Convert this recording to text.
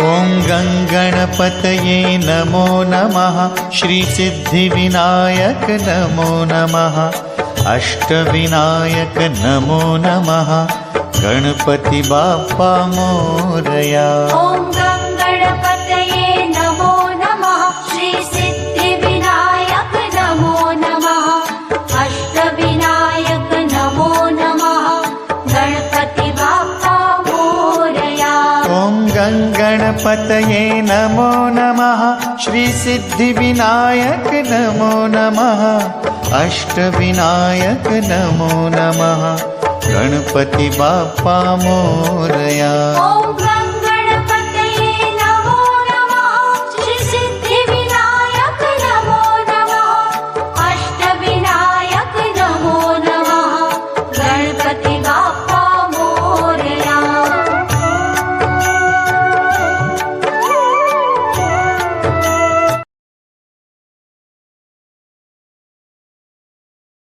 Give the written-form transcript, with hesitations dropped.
ॐ गङ्गणपतये नमो नमः। श्रीसिद्धिविनायक नमो नमः। अष्टविनायक नमो नमः। गणपति बाप्पा मोरया। ॐ गङ्गणपतये नमो नमः। श्रीसिद्धिविनायक नमो नमः। अष्टविनायक नमो नमः। गणपति बाप्पा मोरया। ॐ गङ्गणपतये नमो नमः। श्रीसिद्धिविनायक नमो नमः। अष्टविनायक नमो नमः। गणपति बाप्पा मोरया।